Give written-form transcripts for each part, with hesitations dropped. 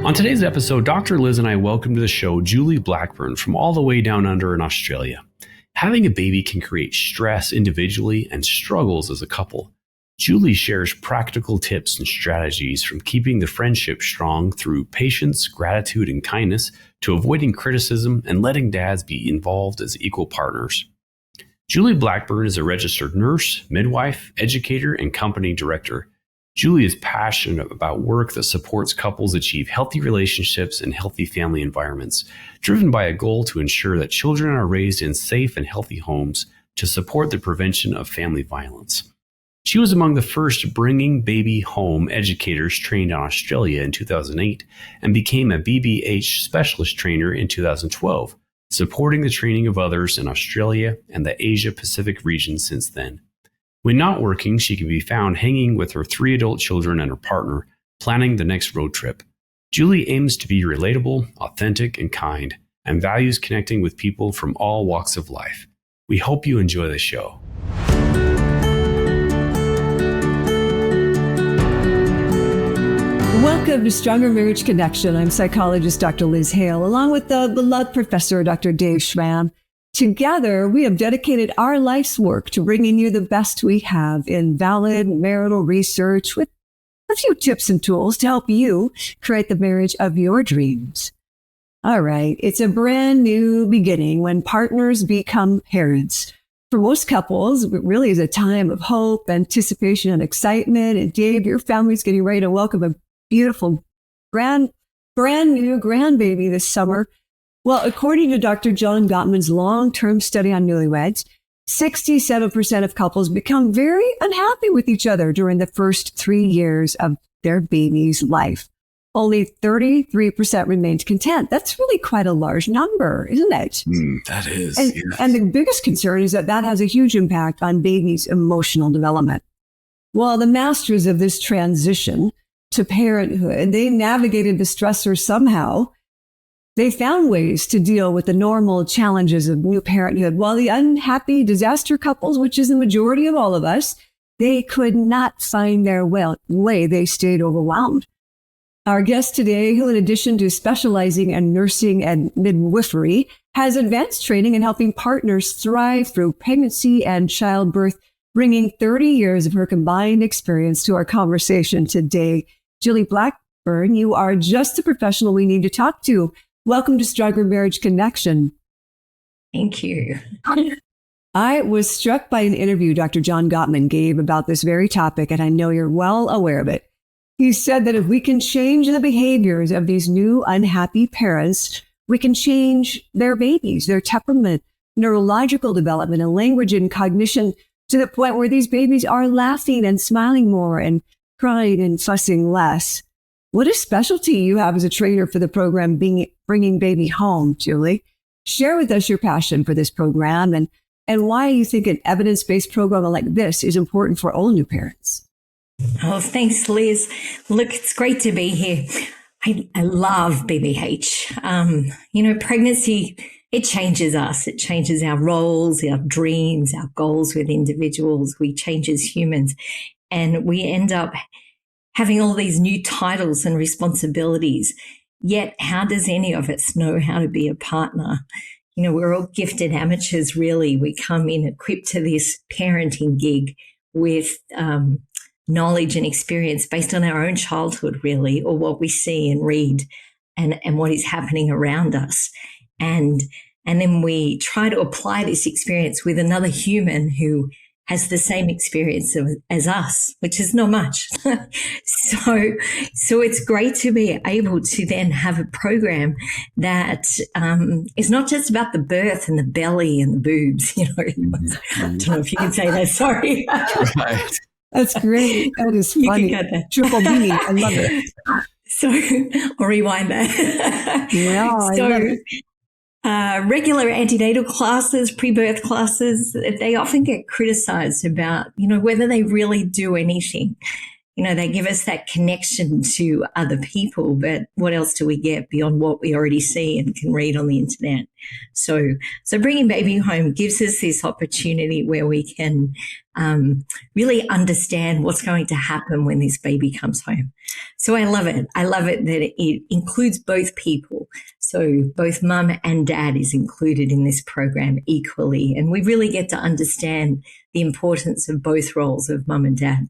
On today's episode, Dr. Liz and I welcome to the show Julie Blackburn from all the way down under in Australia. Having a baby can create stress individually and struggles as a couple. Julie shares practical tips and strategies from keeping the friendship strong through patience, gratitude, and kindness to avoiding criticism and letting dads be involved as equal partners. Julie Blackburn is a registered nurse, midwife, educator, and company director. Julie is passionate about work that supports couples achieve healthy relationships and healthy family environments, driven by a goal to ensure that children are raised in safe and healthy homes to support the prevention of family violence. She was among the first bringing baby home educators trained in Australia in 2008 and became a BBH specialist trainer in 2012, supporting the training of others in Australia and the Asia-Pacific region since then. When not working, she can be found hanging with her 3 adult children and her partner, planning the next road trip. Julie aims to be relatable, authentic, and kind, and values connecting with people from all walks of life. We hope you enjoy the show. Welcome to Stronger Marriage Connection. I'm psychologist Dr. Liz Hale, along with the beloved professor Dr. Dave Schramm. Together, we have dedicated our life's work to bringing you the best we have in valid marital research with a few tips and tools to help you create the marriage of your dreams. All right, it's a brand new beginning when partners become parents. For most couples, it really is a time of hope, anticipation, and excitement. And Dave, your family's getting ready to welcome a beautiful, brand new grandbaby this summer. Well, according to Dr. John Gottman's long-term study on newlyweds, 67% of couples become very unhappy with each other during the first 3 years of their baby's life. Only 33% remained content. That's really quite a large number, isn't it? That is. And, yes. and the biggest concern is that has a huge impact on baby's emotional development. Well, the masters of this transition to parenthood, they navigated the stressors somehow. They found ways to deal with the normal challenges of new parenthood, while the unhappy disaster couples, which is the majority of all of us, they could not find their way. They stayed overwhelmed. Our guest today, who in addition to specializing in nursing and midwifery, has advanced training in helping partners thrive through pregnancy and childbirth, bringing 30 years of her combined experience to our conversation today. Julie Blackburn, you are just the professional we need to talk to. Welcome to Stronger Marriage Connection. Thank you. I was struck by an interview Dr. John Gottman gave about this very topic, and I know you're well aware of it. He said that if we can change the behaviors of these new unhappy parents, we can change their babies, their temperament, neurological development, and language and cognition to the point where these babies are laughing and smiling more and crying and fussing less. What a specialty you have as a trainer for the program Bringing Baby Home, Julie. Share with us your passion for this program and why you think an evidence-based program like this is important for all new parents. Oh, thanks, Liz. Look, it's great to be here. I love BBH. Pregnancy, it changes us. It changes our roles, our dreams, our goals with individuals. We change as humans, and we end up having all these new titles and responsibilities. Yet, how does any of us know how to be a partner? We're all gifted amateurs, really. We come in equipped to this parenting gig with knowledge and experience based on our own childhood, really, or what we see and read and what is happening around us. And then we try to apply this experience with another human who has the same experience as us, which is not much. So it's great to be able to then have a program that is not just about the birth and the belly and the boobs. I don't know if you can say that. Sorry. Right. That's great. That is funny. Triple meaning. I love it. So I'll rewind that. Yeah, I love it. Regular antenatal classes, pre-birth classes, they often get criticized about, whether they really do anything. they give us that connection to other people, but what else do we get beyond what we already see and can read on the internet? So bringing baby home gives us this opportunity where we can really understand what's going to happen when this baby comes home. So I love it. I love it that it includes both people. So both mum and dad is included in this program equally. And we really get to understand the importance of both roles of mum and dad.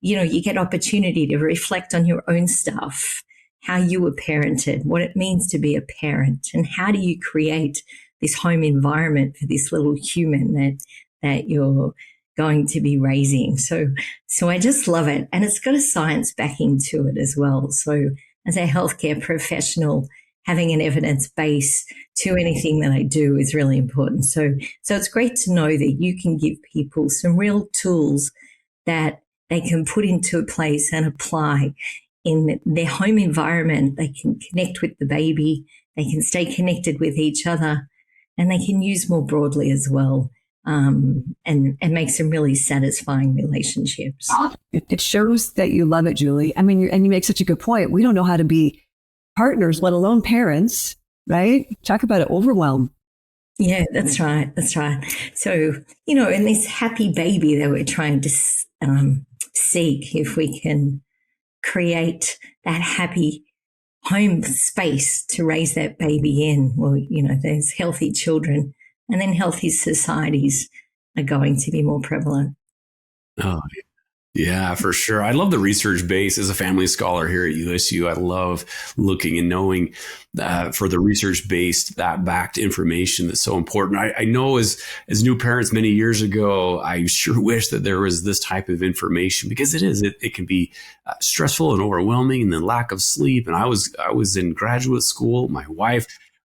You get opportunity to reflect on your own stuff, how you were parented, what it means to be a parent, and how do you create this home environment for this little human that you're going to be raising. So I just love it. And it's got a science backing to it as well. So as a healthcare professional, having an evidence base to anything that I do is really important. So it's great to know that you can give people some real tools that they can put into place and apply in their home environment. They can connect with the baby, they can stay connected with each other, and they can use more broadly as well, and make some really satisfying relationships. It shows that you love it, Julie. I mean, and you make such a good point. We don't know how to be partners, let alone parents, right? Talk about it, overwhelm. Yeah, that's right. That's right. So, in this happy baby that we're trying to seek, if we can create that happy home space to raise that baby in, well, there's healthy children, and then healthy societies are going to be more prevalent. Oh, yeah, for sure. I love the research base. As a family scholar here at USU, I love looking and knowing for the research-based, that backed information that's so important. I know as new parents many years ago, I sure wish that there was this type of information, because it can be stressful and overwhelming, and the lack of sleep. And I was in graduate school. My wife,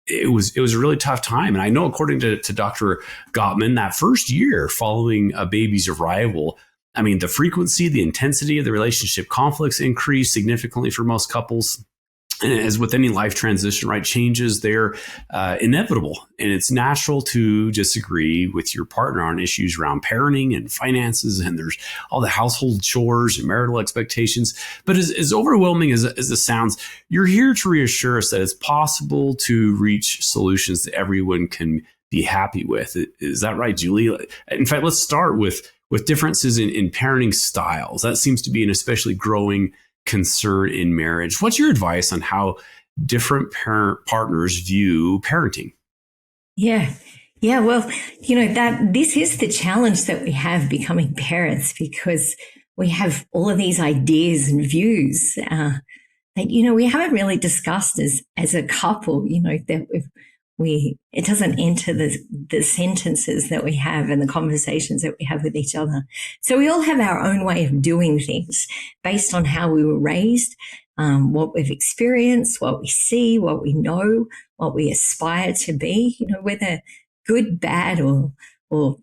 it was a really tough time. And I know, according to Dr. Gottman, that first year following a baby's arrival, I mean, the frequency, the intensity of the relationship conflicts increase significantly for most couples. And as with any life transition, right, changes, they're inevitable. And it's natural to disagree with your partner on issues around parenting and finances. And there's all the household chores and marital expectations. But as overwhelming as it sounds, you're here to reassure us that it's possible to reach solutions that everyone can be happy with. Is that right, Julie? In fact, let's start with differences in parenting styles. That seems to be an especially growing concern in marriage. What's your advice on how different parent partners view parenting? Yeah. Well, that this is the challenge that we have becoming parents, because we have all of these ideas and views that, we haven't really discussed as a couple, that it doesn't enter the sentences that we have and the conversations that we have with each other. So we all have our own way of doing things based on how we were raised, what we've experienced, what we see, what we know, what we aspire to be, whether good, bad, or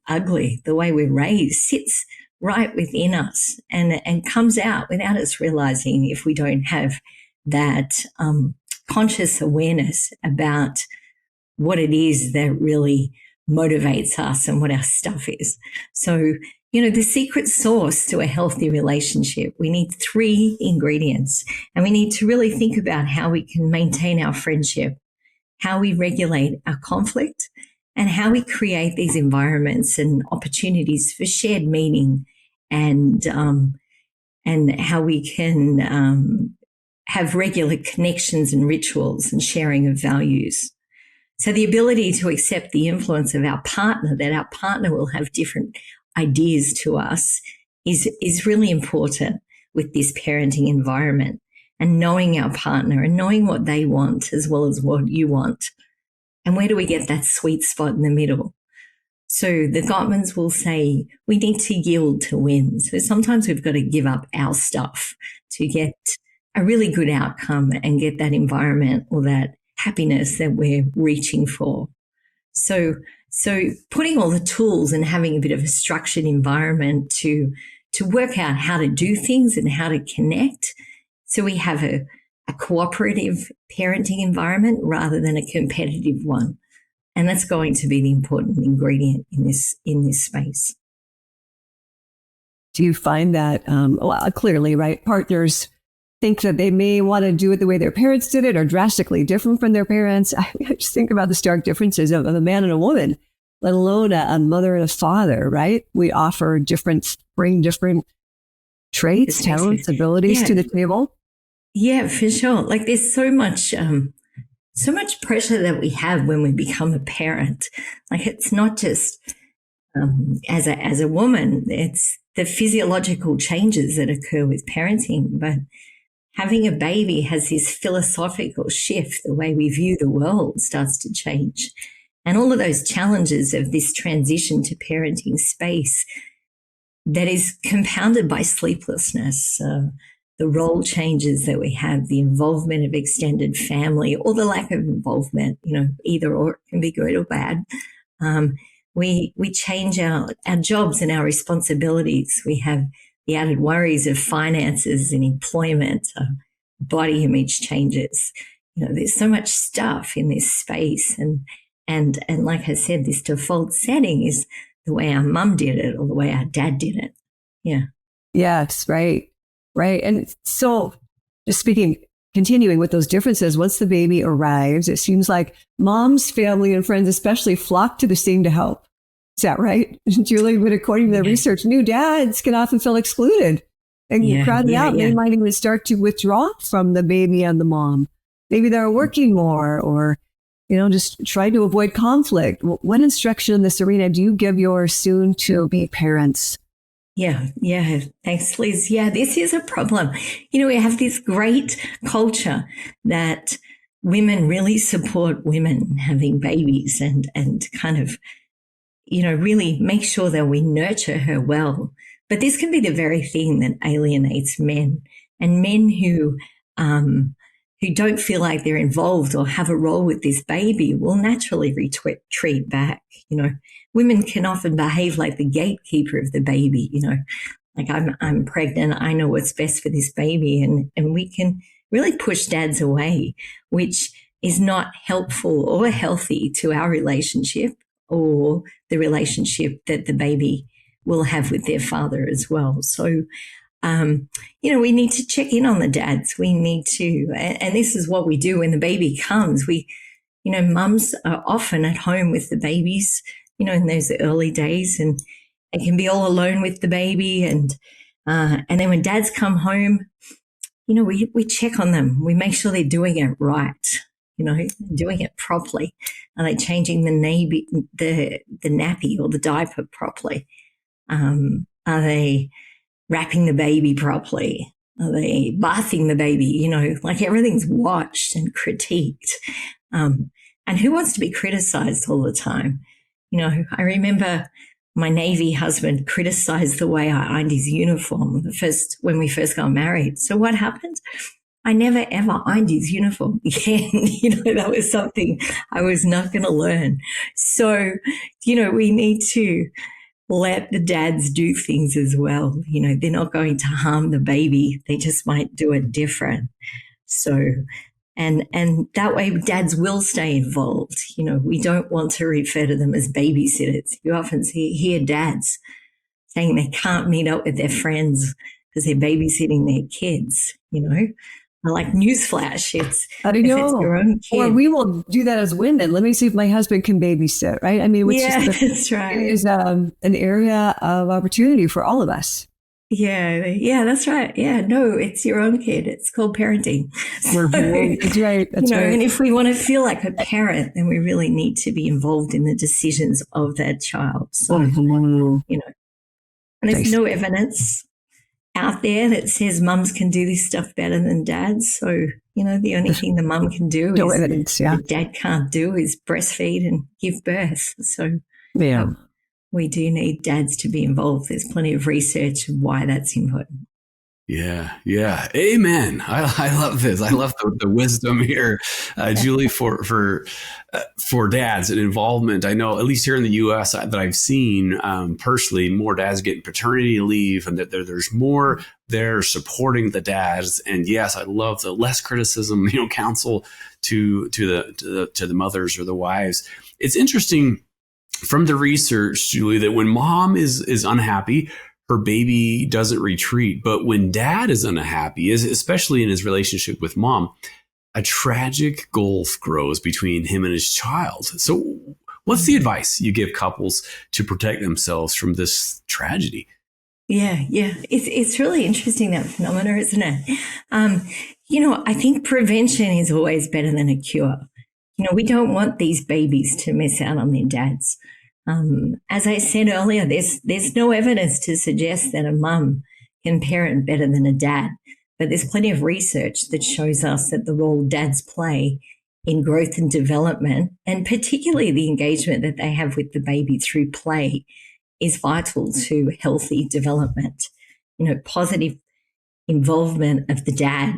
ugly. The way we're raised sits right within us and comes out without us realizing, if we don't have that conscious awareness about what it is that really motivates us and what our stuff is. So, the secret sauce to a healthy relationship, we need 3 ingredients, and we need to really think about how we can maintain our friendship, how we regulate our conflict, and how we create these environments and opportunities for shared meaning, and how we can have regular connections and rituals and sharing of values. So the ability to accept the influence of our partner, that our partner will have different ideas to us, is really important with this parenting environment, and knowing our partner and knowing what they want as well as what you want. And where do we get that sweet spot in the middle? So the Gottmans will say we need to yield to win. So sometimes we've got to give up our stuff to get a really good outcome and get that environment or that happiness that we're reaching for. So putting all the tools and having a bit of a structured environment to work out how to do things and how to connect. So we have a cooperative parenting environment rather than a competitive one. And that's going to be the important ingredient in this space. Do you find that, well, clearly, right, partners think that they may want to do it the way their parents did it or drastically different from their parents? I just think about the stark differences of a man and a woman, let alone a mother and a father, right? We offer bring different traits, talents, abilities to the table. Yeah, for sure. Like there's so much pressure that we have when we become a parent. Like it's not just as a woman, it's the physiological changes that occur with parenting, but having a baby has this philosophical shift. The way we view the world starts to change. And all of those challenges of this transition to parenting space that is compounded by sleeplessness, the role changes that we have, the involvement of extended family or the lack of involvement, either or, it can be good or bad. We change our jobs and our responsibilities. We have the added worries of finances and employment, body image changes. There's so much stuff in this space. And like I said, this default setting is the way our mum did it or the way our dad did it. Yeah. Yes, right. Right. And so just continuing with those differences, once the baby arrives, it seems like mom's family and friends especially flock to the scene to help. Is that right, Julie? But according to the research, new dads can often feel excluded and crowded out. They might even start to withdraw from the baby and the mom. Maybe they're working more or, just trying to avoid conflict. What instruction in this arena do you give your soon-to-be parents? Yeah. Thanks, Liz. Yeah, this is a problem. We have this great culture that women really support women having babies and kind of, really make sure that we nurture her well. But this can be the very thing that alienates men, and men who don't feel like they're involved or have a role with this baby will naturally retreat back. Women can often behave like the gatekeeper of the baby, like I'm pregnant, I know what's best for this baby. And we can really push dads away, which is not helpful or healthy to our relationship or the relationship that the baby will have with their father as well. So, we need to check in on the dads. We need to, and this is what we do when the baby comes. Mums are often at home with the babies, in those early days, and they can be all alone with the baby. And then when dads come home, we check on them. We make sure they're doing it right, doing it properly. Are they changing the nappy or the diaper properly? Are they wrapping the baby properly? Are they bathing the baby? Like everything's watched and critiqued. And who wants to be criticized all the time? I remember my Navy husband criticized the way I ironed his uniform when we first got married. So what happened? I never ever ironed his uniform again. That was something I was not going to learn. So, we need to let the dads do things as well. They're not going to harm the baby. They just might do it different. So, and that way dads will stay involved. We don't want to refer to them as babysitters. You often hear dads saying they can't meet up with their friends because they're babysitting their kids, Like newsflash, it's your own kid. Or we will do that as women. Let me see if my husband can babysit, right? I mean, that's right. It is an area of opportunity for all of us. Yeah, that's right. Yeah, no, it's your own kid. It's called parenting. So, that's right. That's right. And if we want to feel like a parent, then we really need to be involved in the decisions of that child. So, and there's no evidence out there that says mums can do this stuff better than dads. So, the only thing the mum can do that dad can't do is breastfeed and give birth. So, we do need dads to be involved. There's plenty of research of why that's important. Yeah. Amen. I love this. I love the wisdom here, Julie, for dads and involvement. I know, at least here in the U.S., that I've seen personally, more dads getting paternity leave, and that there's more there supporting the dads. And yes, I love the less criticism, counsel to the mothers or the wives. It's interesting from the research, Julie, that when mom is unhappy, her baby doesn't retreat. But when dad is unhappy, especially in his relationship with mom, a tragic gulf grows between him and his child. So what's the advice you give couples to protect themselves from this tragedy? Yeah. It's really interesting, that phenomena, isn't it? I think prevention is always better than a cure. We don't want these babies to miss out on their dads. As I said earlier, there's no evidence to suggest that a mum can parent better than a dad. But there's plenty of research that shows us that the role dads play in growth and development, and particularly the engagement that they have with the baby through play, is vital to healthy development. Positive involvement of the dad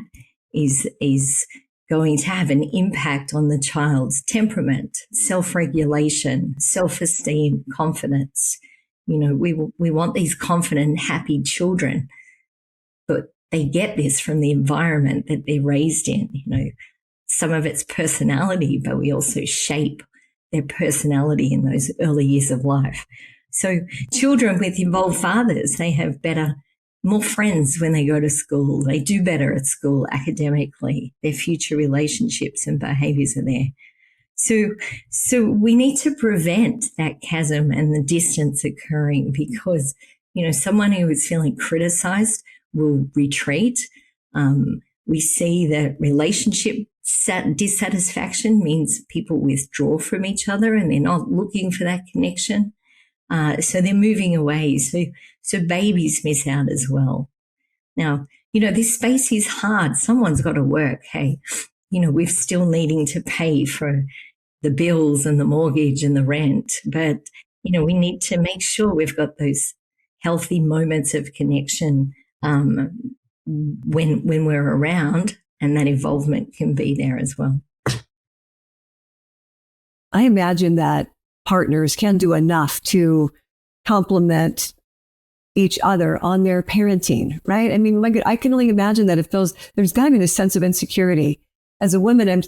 is going to have an impact on the child's temperament, self-regulation, self-esteem, confidence. We want these confident, happy children, but they get this from the environment that they're raised in. Some of it's personality, but we also shape their personality in those early years of life. So children with involved fathers, they have more friends when they go to school. They do better at school academically. Their future relationships and behaviors are there. So we need to prevent that chasm and the distance occurring, because, someone who is feeling criticized will retreat. We see that relationship dissatisfaction means people withdraw from each other and they're not looking for that connection. So they're moving away. So babies miss out as well. Now, this space is hard. Someone's got to work. Hey, we're still needing to pay for the bills and the mortgage and the rent. But, we need to make sure we've got those healthy moments of connection when we're around, and that involvement can be there as well. I imagine that partners can do enough to complement each other on their parenting, right? I mean, I can only imagine that there's got to be this sense of insecurity. As a woman, I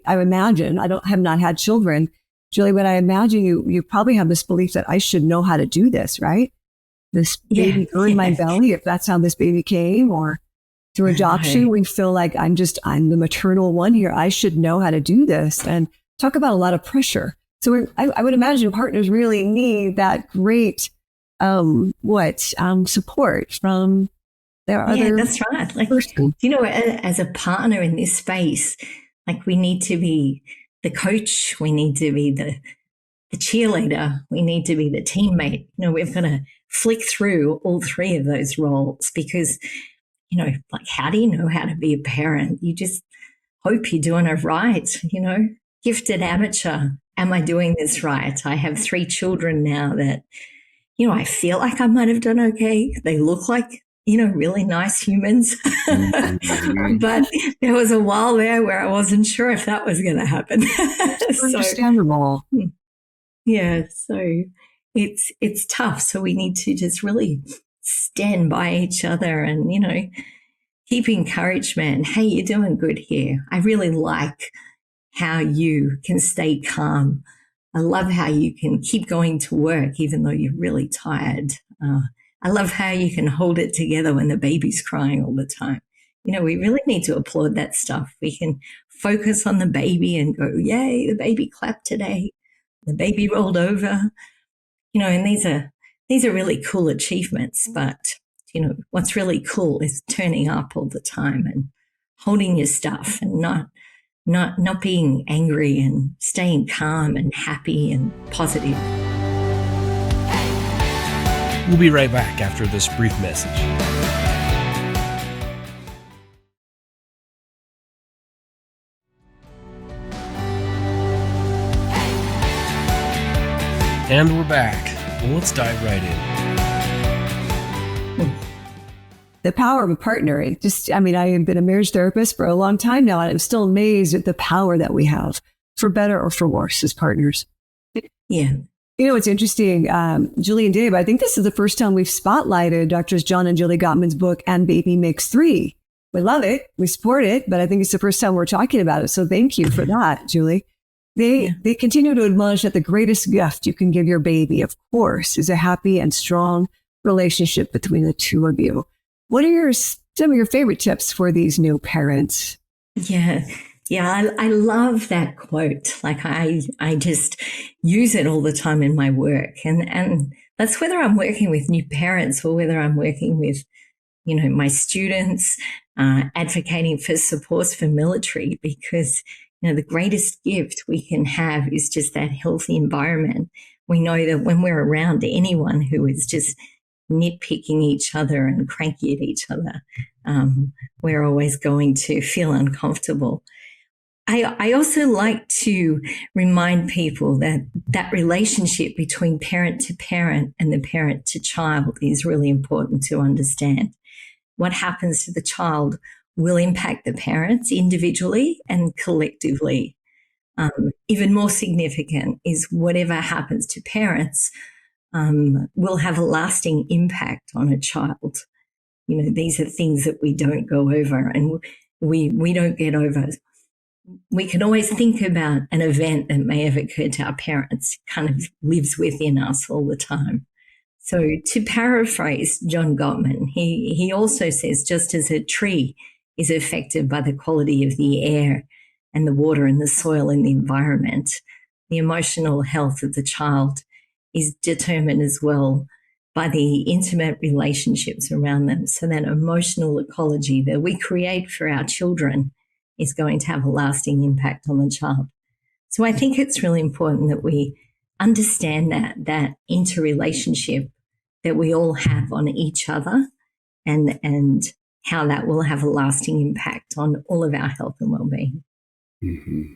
have not had children, Julie, but I imagine you probably have this belief that I should know how to do this, right? This baby in my belly, if that's how this baby came, or through adoption, we feel like I'm the maternal one here. I should know how to do this, and talk about a lot of pressure. So I would imagine partners really need that great support from their other. Yeah, that's right. Person. As a partner in this space, we need to be the coach, we need to be the cheerleader, we need to be the teammate. We've got to flick through all three of those roles, because, how do you know how to be a parent? You just hope you're doing it right, gifted amateur. Am I doing this right? I have 3 children now that, I feel like I might have done okay. They look like, really nice humans. But there was a while there where I wasn't sure if that was going to happen. Understandable. Yeah. So it's tough. So we need to just really stand by each other and, keep encouragement. Hey, you're doing good here. I really like how you can stay calm. I love how you can keep going to work even though you're really tired. I love how you can hold it together when the baby's crying all the time. We really need to applaud that stuff. We can focus on the baby and go, yay, the baby clapped today. The baby rolled over. And these are really cool achievements. But, what's really cool is turning up all the time and holding your stuff and not being angry and staying calm and happy and positive. We'll be right back after this brief message. And we're back. Well, let's dive right in. The power of a partner. I have been a marriage therapist for a long time now, and I'm still amazed at the power that we have, for better or for worse, as partners. Yeah. It's interesting, Julie and Dave, I think this is the first time we've spotlighted Drs. John and Julie Gottman's book, And Baby Makes 3. We love it. We support it, but I think it's the first time we're talking about it. So thank you for that, Julie. They continue to admonish that the greatest gift you can give your baby, of course, is a happy and strong relationship between the two of you. What are some of your favorite tips for these new parents? Yeah. Yeah, I love that quote. Like I just use it all the time in my work. And that's whether I'm working with new parents or whether I'm working with, my students, advocating for supports for military, because, the greatest gift we can have is just that healthy environment. We know that when we're around anyone who is just nitpicking each other and cranky at each other, we're always going to feel uncomfortable. I also like to remind people that relationship between parent to parent and the parent to child is really important to understand. What happens to the child will impact the parents individually and collectively. Even more significant is whatever happens to parents will have a lasting impact on a child. These are things that we don't go over and we don't get over. We can always think about an event that may have occurred to our parents. It kind of lives within us all the time. So to paraphrase John Gottman, he also says, just as a tree is affected by the quality of the air and the water and the soil and the environment, the emotional health of the child is determined as well by the intimate relationships around them. So that emotional ecology that we create for our children is going to have a lasting impact on the child. So I think it's really important that we understand that interrelationship that we all have on each other and how that will have a lasting impact on all of our health and well-being. Mm-hmm.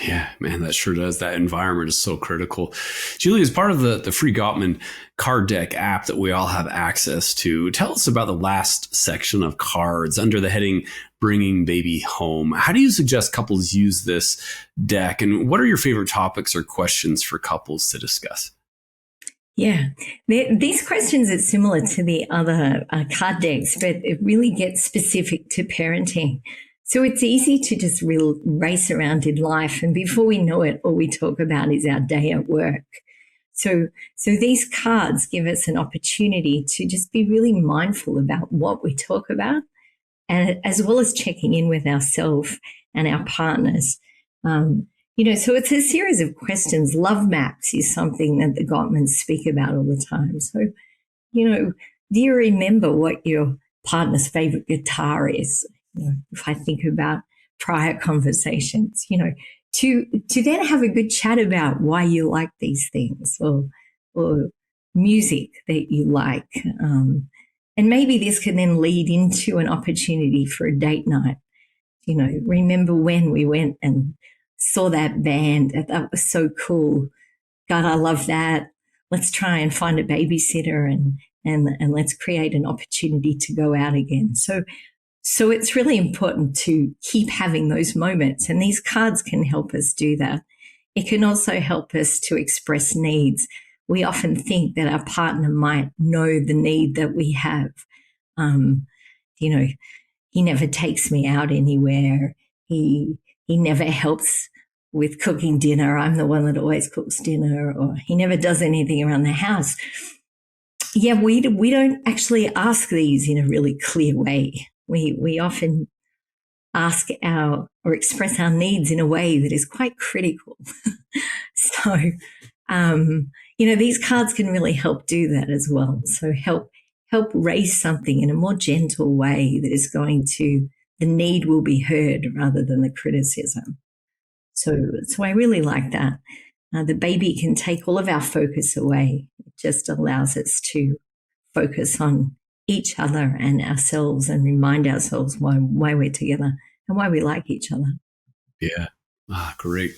Yeah, man, that sure does. That environment is so critical. Julie, as part of the free Gottman card deck app that we all have access to, tell us about the last section of cards under the heading Bringing Baby Home. How do you suggest couples use this deck? And what are your favorite topics or questions for couples to discuss? Yeah, these questions are similar to the other card decks, but it really gets specific to parenting. So it's easy to just race around in life, and before we know it, all we talk about is our day at work. So these cards give us an opportunity to just be really mindful about what we talk about, and as well as checking in with ourselves and our partners. So it's a series of questions. Love maps is something that the Gottmans speak about all the time. So, do you remember what your partner's favorite guitar is? If I think about prior conversations, to then have a good chat about why you like these things or music that you like. And maybe this can then lead into an opportunity for a date night. Remember when we went and saw that band? That was so cool. God, I love that. Let's try and find a babysitter and let's create an opportunity to go out again. So it's really important to keep having those moments, and these cards can help us do that. It can also help us to express needs. We often think that our partner might know the need that we have. He never takes me out anywhere. He never helps with cooking dinner. I'm the one that always cooks dinner, or he never does anything around the house. Yeah, we don't actually ask these in a really clear way. We often ask or express our needs in a way that is quite critical. So, these cards can really help do that as well. So help raise something in a more gentle way that is the need will be heard rather than the criticism. So I really like that. The baby can take all of our focus away. It just allows us to focus on each other and ourselves and remind ourselves why we're together and why we like each other. Yeah. Great.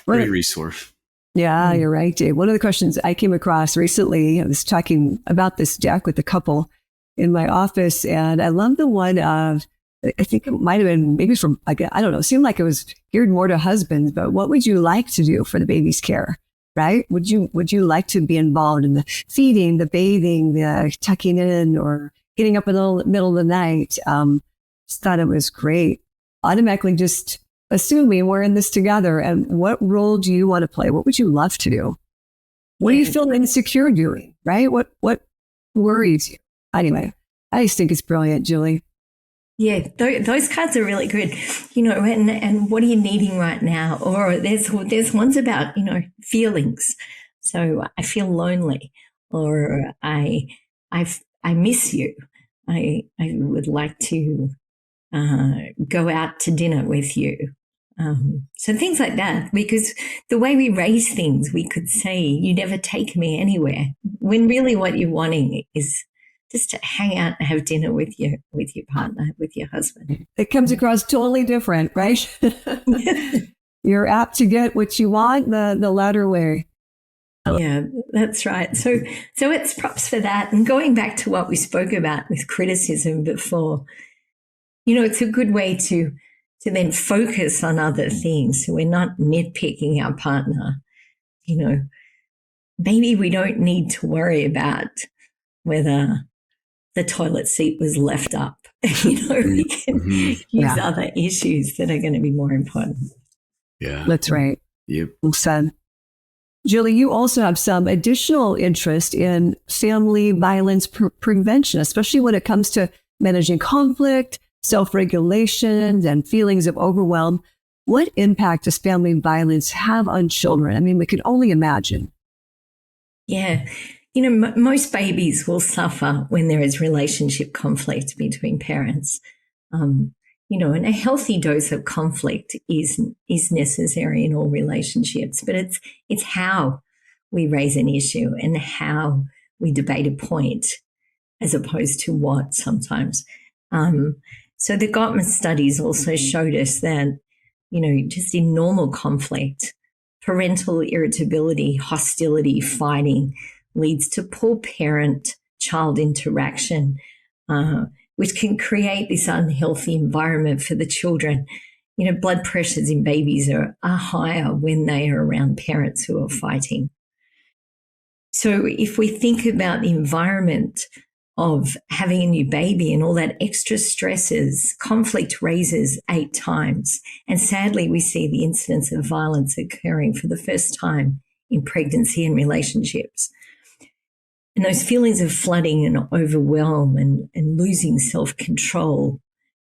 Great resource. Yeah, you're right, Dave. One of the questions I came across recently, I was talking about this deck with a couple in my office, and I love the one of, I think it might have been maybe from, I don't know, it seemed like it was geared more to husbands, but what would you like to do for the baby's care? Right? Would you like to be involved in the feeding, the bathing, the tucking in, or getting up in the middle of the night? Just thought it was great. Automatically just assuming we're in this together. And what role do you want to play? What would you love to do? What do you feel insecure doing? Right? What worries you. Anyway, I just think it's brilliant, Julie. Yeah, those cards are really good. And what are you needing right now? Or there's ones about, feelings. So I feel lonely, or I miss you. I would like to go out to dinner with you. So things like that, because the way we raise things, we could say, you never take me anywhere, when really what you're wanting is just to hang out and have dinner with your partner, with your husband. It comes across totally different, right? You're apt to get what you want the latter way. Yeah, that's right. So it's props for that. And going back to what we spoke about with criticism before, it's a good way to then focus on other things. So we're not nitpicking our partner. Maybe we don't need to worry about whether the toilet seat was left up. We can use other issues that are going to be more important. Yeah. That's right. Yep. Well said. Julie, you also have some additional interest in family violence prevention, especially when it comes to managing conflict, self-regulation, and feelings of overwhelm. What impact does family violence have on children? I mean, we can only imagine. Yeah. Most babies will suffer when there is relationship conflict between parents. And a healthy dose of conflict is necessary in all relationships, but it's how we raise an issue and how we debate a point as opposed to what sometimes. So the Gottman studies also showed us that, just in normal conflict, parental irritability, hostility, fighting leads to poor parent-child interaction, which can create this unhealthy environment for the children. Blood pressures in babies are higher when they are around parents who are fighting. So if we think about the environment of having a new baby and all that extra stresses, conflict raises 8 times. And sadly, we see the incidence of violence occurring for the first time in pregnancy and relationships. And those feelings of flooding and overwhelm and losing self-control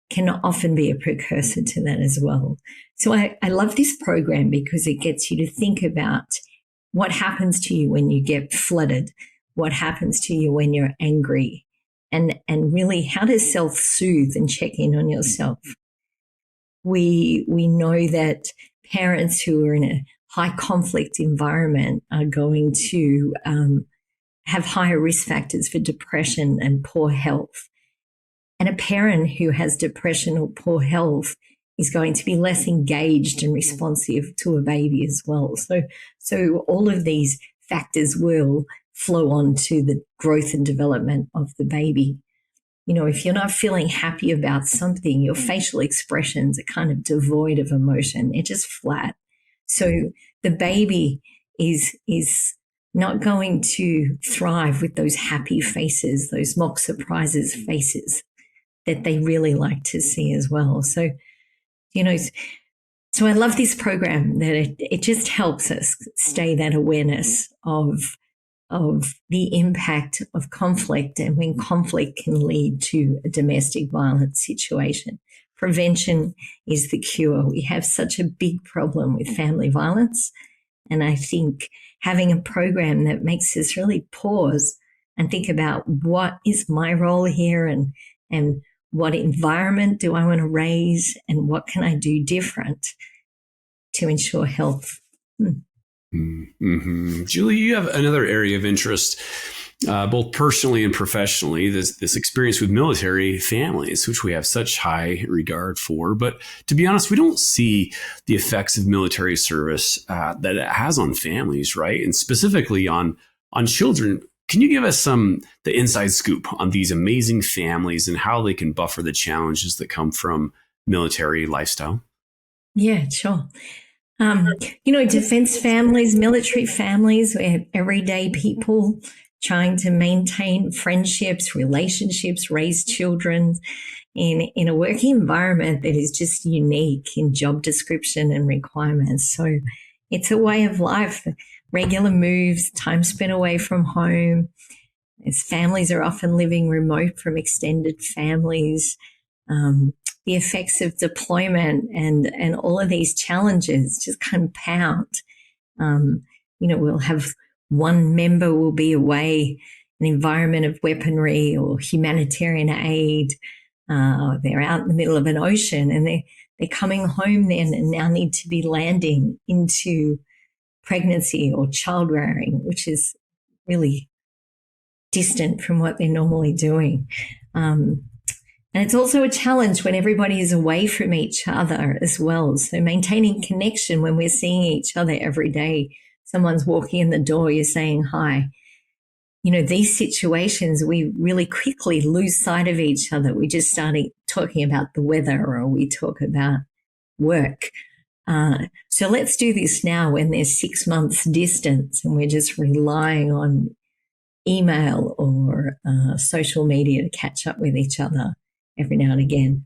can often be a precursor to that as well. So I love this program because it gets you to think about what happens to you when you get flooded, what happens to you when you're angry, and really how to self-soothe and check in on yourself. We know that parents who are in a high conflict environment are going to have higher risk factors for depression and poor health. And a parent who has depression or poor health is going to be less engaged and responsive to a baby as well. So all of these factors will flow on to the growth and development of the baby. If you're not feeling happy about something, your facial expressions are kind of devoid of emotion. They're just flat. So the baby is not going to thrive with those happy faces, those mock surprises faces that they really like to see as well. So, so I love this program that it just helps us stay that awareness of the impact of conflict and when conflict can lead to a domestic violence situation. Prevention is the cure. We have such a big problem with family violence. And I think having a program that makes us really pause and think about what is my role here and what environment do I want to raise and what can I do different to ensure health. Mm-hmm. Julie, you have another area of interest, both personally and professionally, this experience with military families, which we have such high regard for. But to be honest, we don't see the effects of military service that it has on families, right? And specifically on children. Can you give us the inside scoop on these amazing families and how they can buffer the challenges that come from military lifestyle? Yeah, sure. Defense families, military families, we have everyday people trying to maintain friendships, relationships, raise children in a working environment that is just unique in job description and requirements. So it's a way of life, regular moves, time spent away from home, as families are often living remote from extended families. The effects of deployment and all of these challenges just compound. We'll have one member will be away, an environment of weaponry or humanitarian aid. They're out in the middle of an ocean and they're coming home then and now need to be landing into pregnancy or child rearing, which is really distant from what they're normally doing. And it's also a challenge when everybody is away from each other as well. So maintaining connection when we're seeing each other every day. Someone's walking in the door, you're saying hi. These situations, we really quickly lose sight of each other. We just start talking about the weather or we talk about work. So let's do this now when there's 6 months distance and we're just relying on email or social media to catch up with each other every now and again.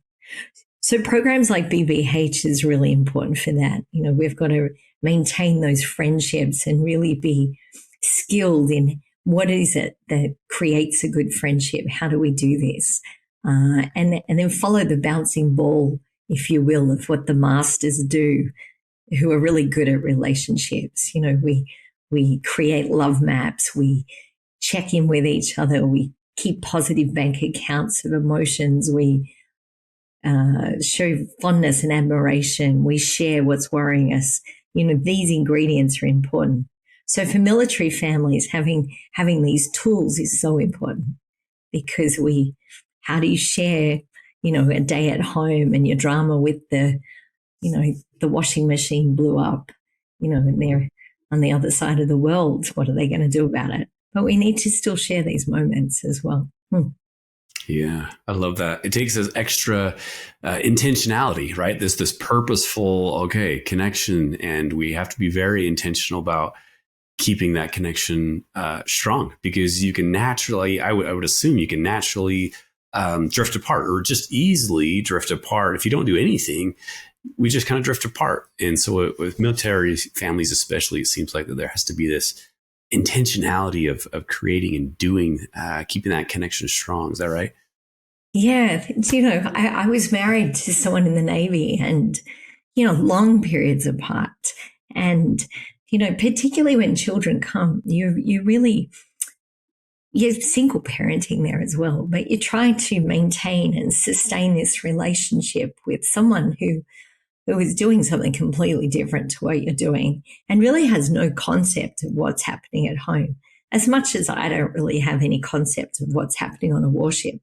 So programs like BBH is really important for that. We've got to maintain those friendships and really be skilled in what is it that creates a good friendship? How do we do this? And then follow the bouncing ball, if you will, of what the masters do, who are really good at relationships. We create love maps. We check in with each other. We keep positive bank accounts of emotions. We show fondness and admiration. We share what's worrying us. These ingredients are important. So for military families, having these tools is so important because how do you share, a day at home and your drama with the washing machine blew up, and they're on the other side of the world. What are they going to do about it? But we need to still share these moments as well. Yeah, I love that. It takes this extra intentionality, right? This purposeful, connection. And we have to be very intentional about keeping that connection strong because you can naturally, I would assume you can naturally drift apart or just easily drift apart. If you don't do anything, we just kind of drift apart. And so with military families, especially, it seems like that there has to be this intentionality of creating and doing, keeping that connection strong. Is that right? Yeah. I was married to someone in the Navy and, long periods apart. And, particularly when children come, you're single parenting there as well, but you try to maintain and sustain this relationship with someone who is doing something completely different to what you're doing and really has no concept of what's happening at home, as much as I don't really have any concept of what's happening on a warship.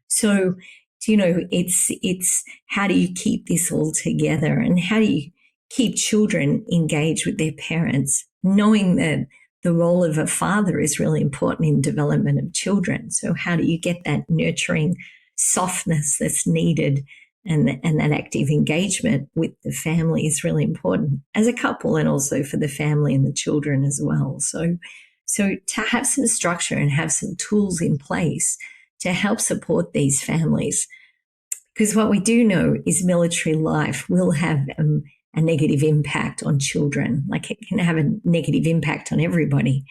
So, it's how do you keep this all together and how do you keep children engaged with their parents, knowing that the role of a father is really important in development of children. So how do you get that nurturing softness that's needed and that active engagement with the family is really important as a couple and also for the family and the children as well. So to have some structure and have some tools in place to help support these families, because what we do know is military life will have a negative impact on children. Like it can have a negative impact on everybody.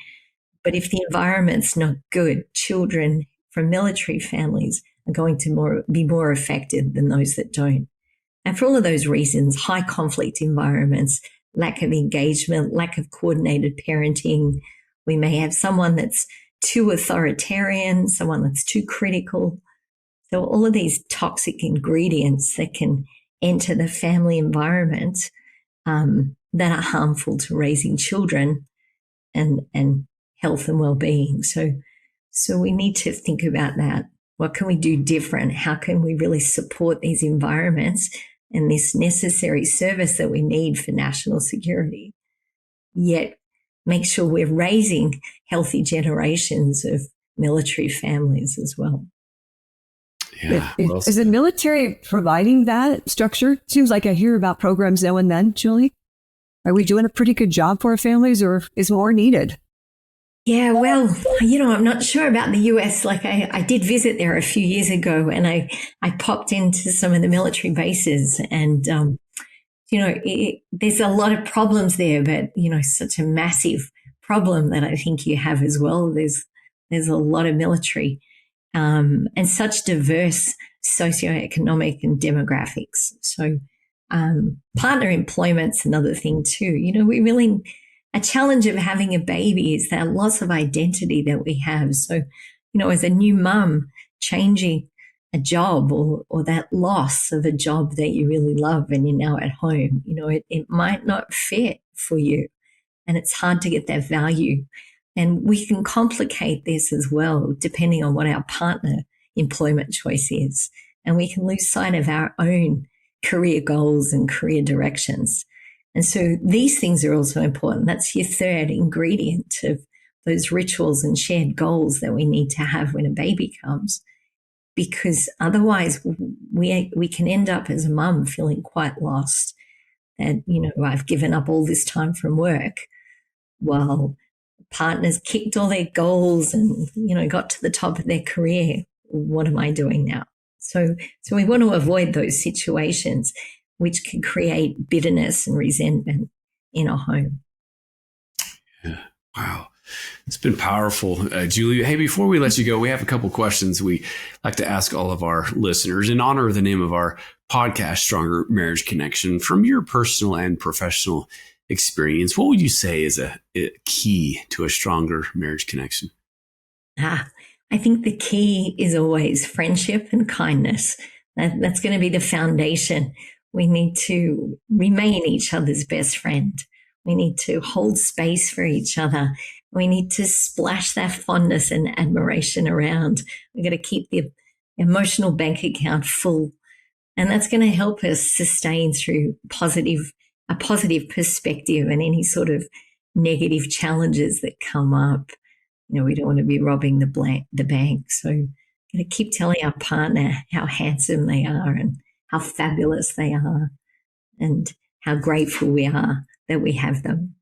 But if the environment's not good, children from military families are going to be more affected than those that don't. And for all of those reasons, high conflict environments, lack of engagement, lack of coordinated parenting. We may have someone that's too authoritarian, someone that's too critical. So all of these toxic ingredients that can enter the family environment that are harmful to raising children and health and well-being. So we need to think about that. What can we do different? How can we really support these environments and this necessary service that we need for national security, yet make sure we're raising healthy generations of military families as well? Yeah. Is the military providing that structure? Seems like I hear about programs now and then, Julie. Are we doing a pretty good job for our families or is more needed? Yeah, well, I'm not sure about the US. Like I did visit there a few years ago and I popped into some of the military bases and, there's a lot of problems there, but, such a massive problem that I think you have as well. There's There's a lot of military, and such diverse socioeconomic and demographics. So partner employment's another thing too. A challenge of having a baby is that loss of identity that we have. So, as a new mum, changing a job or that loss of a job that you really love and you're now at home, it might not fit for you. And it's hard to get that value. And we can complicate this as well, depending on what our partner employment choice is. And we can lose sight of our own career goals and career directions. And so these things are also important. That's your third ingredient of those rituals and shared goals that we need to have when a baby comes. Because otherwise we can end up as a mum feeling quite lost that, I've given up all this time from work while partners kicked all their goals and, got to the top of their career. What am I doing now? So we want to avoid those situations which can create bitterness and resentment in a home. Yeah. Wow. It's been powerful, Julie. Hey, before we let you go, we have a couple questions we like to ask all of our listeners in honor of the name of our podcast, Stronger Marriage Connection. From your personal and professional experience, what would you say is a key to a stronger marriage connection? I think the key is always friendship and kindness. That's going to be the foundation. We need to remain each other's best friend. We need to hold space for each other. We need to splash that fondness and admiration around. We've got to keep the emotional bank account full. And that's going to help us sustain through a positive perspective and any sort of negative challenges that come up. We don't want to be robbing the bank. So we're going to keep telling our partner how handsome they are and how fabulous they are and how grateful we are that we have them.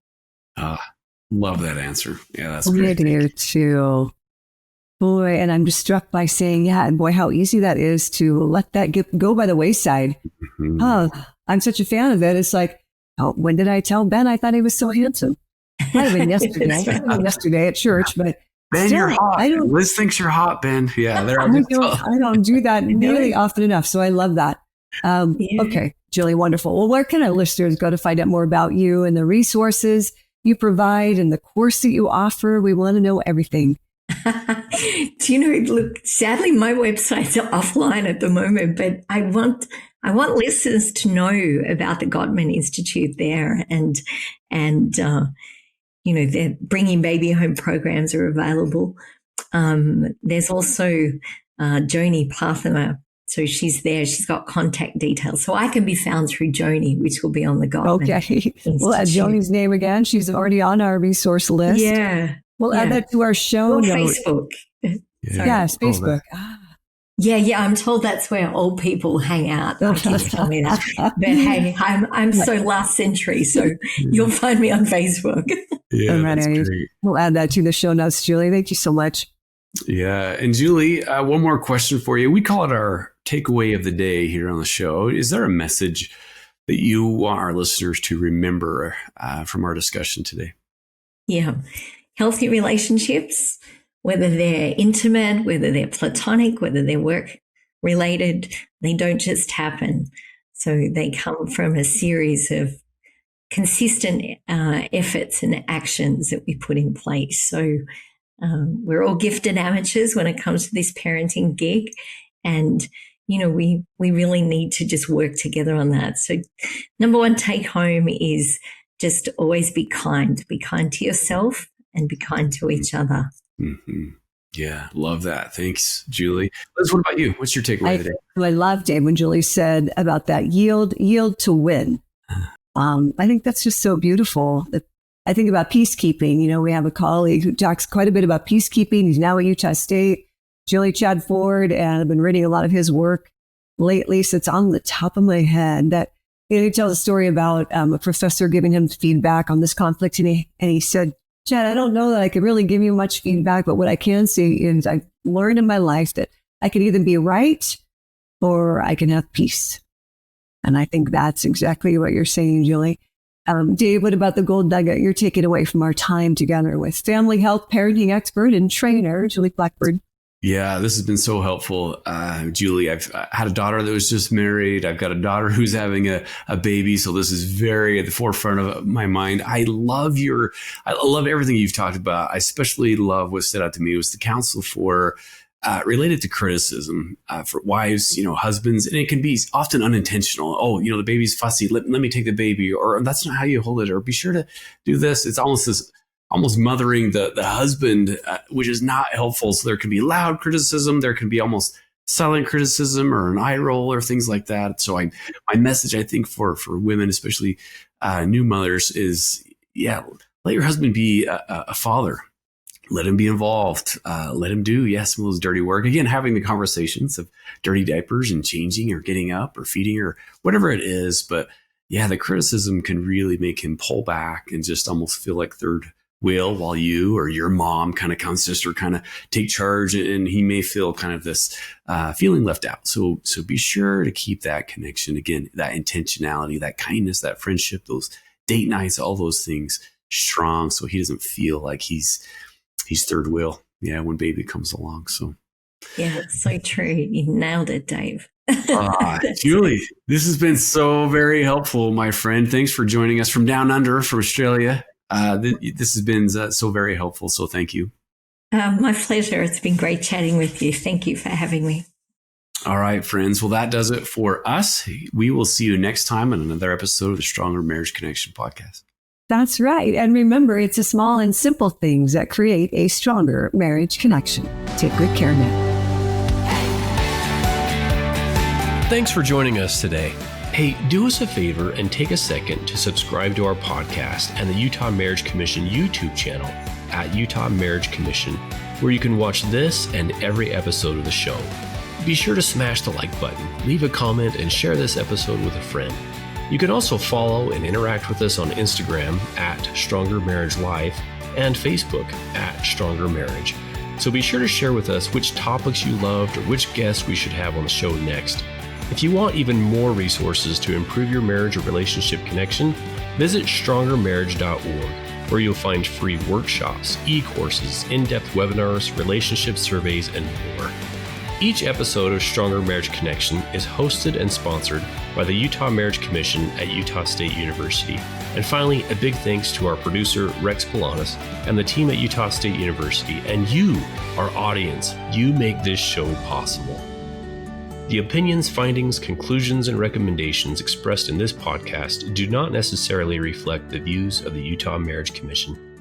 Love that answer. Yeah, that's great. Me here too. Boy, and I'm just struck by saying, and boy, how easy that is to let that go by the wayside. Mm-hmm. I'm such a fan of it. It's like, when did I tell Ben I thought he was so handsome? Might have been yesterday at church, but Ben, still, you're hot. Liz thinks you're hot, Ben. Yeah, I don't do that nearly often enough, so I love that. Okay, Julie, wonderful. Well, where can our listeners go to find out more about you and the resources you provide and the course that you offer? We want to know everything. Do you know, look, sadly, my website's offline at the moment, but I want listeners to know about the Gottman Institute there and their Bringing Baby Home programs are available. There's also Joni Parthamer. So she's there. She's got contact details. So I can be found through Joni, which will be on the Gottman Institute. We'll add Joni's name again. She's already on our resource list. Yeah. We'll add that to our show notes. Facebook. Yes, Facebook. Yeah. I'm told that's where old people hang out. I can tell me that. But hey, I'm so last century, so you'll find me on Facebook. Yeah, that's great. We'll add that to the show notes, Julie. Thank you so much. Yeah. And Julie, one more question for you. We call it our takeaway of the day here on the show. Is there a message that you want our listeners to remember from our discussion today? Yeah. Healthy relationships, whether they're intimate, whether they're platonic, whether they're work related, they don't just happen. So they come from a series of consistent efforts and actions that we put in place. So we're all gifted amateurs when it comes to this parenting gig. And, we really need to just work together on that. So number one take home is just always be kind. Be kind to yourself and be kind to each other. Mm-hmm. Yeah, love that. Thanks, Julie. Liz, what about you? What's your takeaway today? I loved it when Julie said about that yield to win. I think that's just so beautiful. I think about peacekeeping. We have a colleague who talks quite a bit about peacekeeping. He's now at Utah State, Julie Chad Ford, and I've been reading a lot of his work lately. So it's on the top of my head that he tells a story about a professor giving him feedback on this conflict. And he said, Chad, I don't know that I could really give you much feedback, but what I can say is I've learned in my life that I can either be right or I can have peace. And I think that's exactly what you're saying, Julie. Dave, what about the gold nugget you're taking away from our time together with family health parenting expert and trainer, Julie Blackburn? Yeah, this has been so helpful, Julie. I've had a daughter that was just married. I've got a daughter who's having a baby. So this is very at the forefront of my mind. I love everything you've talked about. I especially love what stood out to me was the counsel for related to criticism for wives, husbands, and it can be often unintentional. Oh, the baby's fussy. Let me take the baby, or that's not how you hold it, or be sure to do this. It's almost mothering the husband, which is not helpful. So there can be loud criticism. There can be almost silent criticism or an eye roll or things like that. So my message, I think, for women, especially new mothers, is, let your husband be a father. Let him be involved. Let him do, some of those dirty work. Again, having the conversations of dirty diapers and changing or getting up or feeding or whatever it is. But the criticism can really make him pull back and just almost feel like third wheel while you or your mom kind of sister kind of take charge, and he may feel kind of this feeling left out. So be sure to keep that connection, again, that intentionality, that kindness, that friendship, those date nights, all those things strong, so he doesn't feel like he's third wheel when baby comes along. So so true. You nailed it, Dave. Julie, this has been so very helpful, my friend. Thanks for joining us from down under, from Australia. This has been so very helpful. So thank you. My pleasure. It's been great chatting with you. Thank you for having me. All right, friends. Well, that does it for us. We will see you next time on another episode of the Stronger Marriage Connection podcast. That's right. And remember, it's the small and simple things that create a stronger marriage connection. Take good care now. Thanks for joining us today. Hey, do us a favor and take a second to subscribe to our podcast and the Utah Marriage Commission YouTube channel at Utah Marriage Commission, where you can watch this and every episode of the show. Be sure to smash the like button, leave a comment, and share this episode with a friend. You can also follow and interact with us on Instagram at Stronger Marriage Life and Facebook at Stronger Marriage. So be sure to share with us which topics you loved or which guests we should have on the show next. If you want even more resources to improve your marriage or relationship connection, visit strongermarriage.org, where you'll find free workshops, e-courses, in-depth webinars, relationship surveys, and more. Each episode of Stronger Marriage Connection is hosted and sponsored by the Utah Marriage Commission at Utah State University. And finally, a big thanks to our producer, Rex Polanis, and the team at Utah State University, and you, our audience. You make this show possible. The opinions, findings, conclusions, and recommendations expressed in this podcast do not necessarily reflect the views of the Utah Marriage Commission.